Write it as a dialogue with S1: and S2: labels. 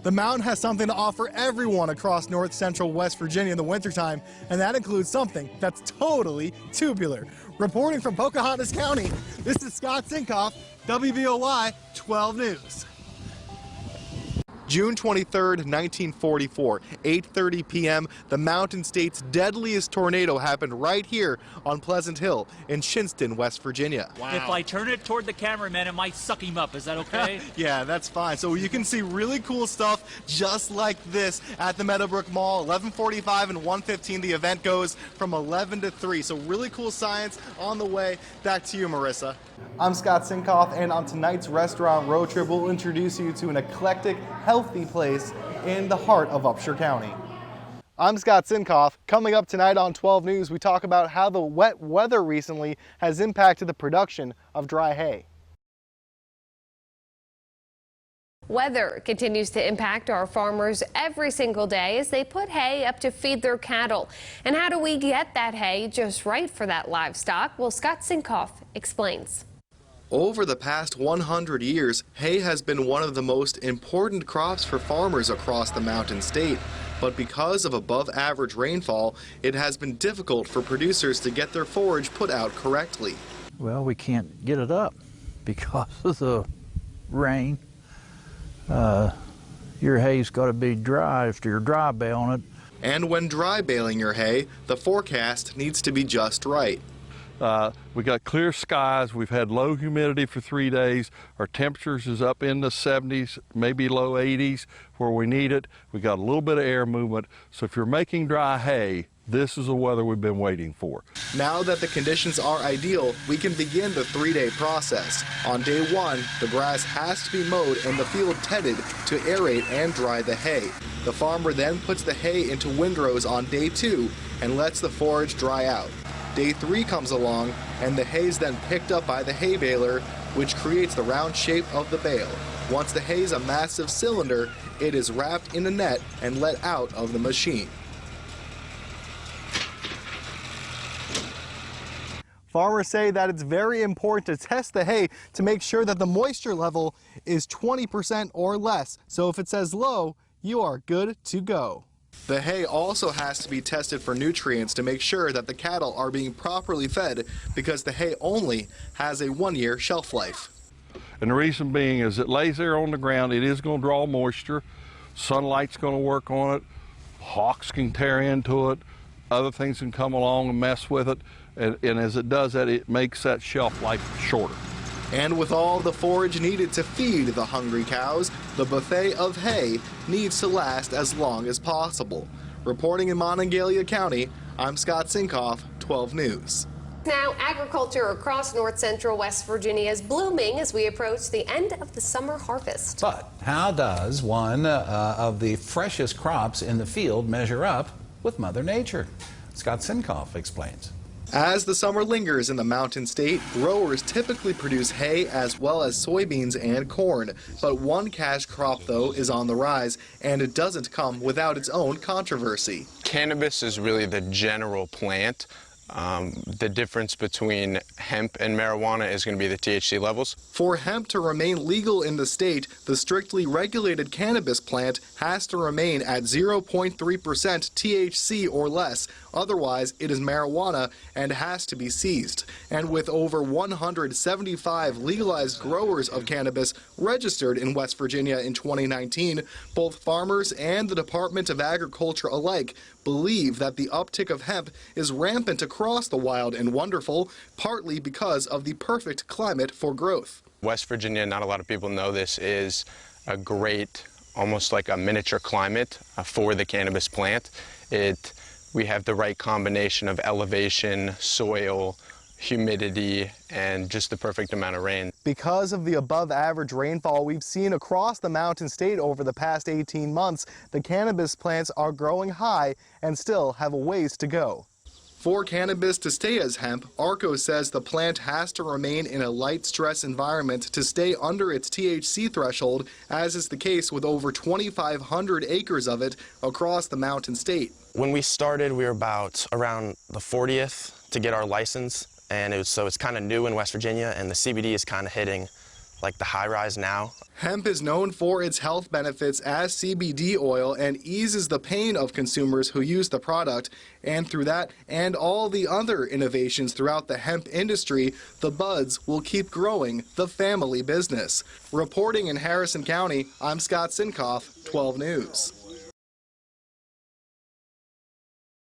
S1: The mountain has something to offer everyone across north central West Virginia in the wintertime, and that includes something that's totally tubular. Reporting from Pocahontas County, this is Scott Sincoff, WVOY 12 News. June 23rd, 1944, 8:30 p.m., the Mountain State's deadliest tornado happened right here on Pleasant Hill in Shinston, West Virginia.
S2: Wow. If I turn it toward the cameraman, it might suck him up. Is that okay?
S1: Yeah, that's fine. So you can see really cool stuff just like this at the Meadowbrook Mall. 11:45 and 1:15, the event goes from 11 to 3. So really cool science on the way. Back to you, Marissa. I'm Scott Sincoff, and on tonight's restaurant road trip, we'll introduce you to an eclectic, healthy place in the heart of Upshur County. I'm Scott Sincoff. Coming up tonight on 12 News, we talk about how the wet weather recently has impacted the production of dry hay.
S3: Weather continues to impact our farmers every single day as they put hay up to feed their cattle. And how do we get that hay just right for that livestock? Well, Scott Sincoff explains.
S1: Over the past 100 years, hay has been one of the most important crops for farmers across the Mountain State. But because of above average rainfall, it has been difficult for producers to get their forage put out correctly.
S4: Well, we can't get it up because of the rain. Your hay's got to be dry if you're dry baling it.
S1: And when dry baling your hay, the forecast needs to be just right.
S5: We got clear skies. We've had low humidity for 3 days. Our temperatures is up in the 70s, maybe low 80s where we need it. We got a little bit of air movement. So if you're making dry hay, this is the weather we've been waiting for.
S1: Now that the conditions are ideal, we can begin the 3-day process. On day 1, the grass has to be mowed and the field tedded to aerate and dry the hay. The farmer then puts the hay into windrows on day 2 and lets the forage dry out. Day 3 comes along, and the hay is then picked up by the hay baler, which creates the round shape of the bale. Once the hay is a massive cylinder, it is wrapped in a net and let out of the machine. Farmers say that it's very important to test the hay to make sure that the moisture level is 20% or less. So if it says low, you are good to go. The hay also has to be tested for nutrients to make sure that the cattle are being properly fed, because the hay only has a 1-year shelf life.
S5: And the reason being is it lays there on the ground. It is going to draw moisture. Sunlight's going to work on it. Hawks can tear into it. Other things can come along and mess with it. And as it does that, it makes that shelf life shorter.
S1: And with all the forage needed to feed the hungry cows, the buffet of hay needs to last as long as possible. Reporting in Monongalia County, I'm Scott Sincoff, 12 News.
S3: Now, agriculture across north central West Virginia is blooming as we approach the end of the summer harvest.
S6: But how does one of the freshest crops in the field measure up with Mother Nature? Scott Sincoff explains.
S1: As the summer lingers in the Mountain State, growers typically produce hay as well as soybeans and corn. But one cash crop, though, is on the rise, and it doesn't come without its own controversy.
S7: Cannabis is really the general plant. The difference between hemp and marijuana is going to be the THC levels.
S1: For hemp to remain legal in the state, the strictly regulated cannabis plant has to remain at 0.3% THC or less. Otherwise, it is marijuana and has to be seized. And with over 175 legalized growers of cannabis registered in West Virginia in 2019, both farmers and the Department of Agriculture alike believe that the uptick of hemp is rampant across the wild and wonderful, partly because of the perfect climate for growth.
S7: West Virginia, not a lot of people know this, is a great, almost like a miniature climate for the cannabis plant. We have the right combination of elevation, soil, humidity, and just the perfect amount of rain.
S1: Because of the above average rainfall we've seen across the Mountain State over the past 18 months, the cannabis plants are growing high and still have a ways to go. For cannabis to stay as hemp, ARCO says the plant has to remain in a light stress environment to stay under its THC threshold, as is the case with over 2,500 acres of it across the Mountain State.
S8: When we started, we were about around the 40th to get our license, and so it's kind of new in West Virginia, and the CBD is kind of hitting like the high rise now.
S1: Hemp is known for its health benefits as CBD oil and eases the pain of consumers who use the product. And through that and all the other innovations throughout the hemp industry, the buds will keep growing the family business. Reporting in Harrison County, I'm Scott Sincoff, 12 News.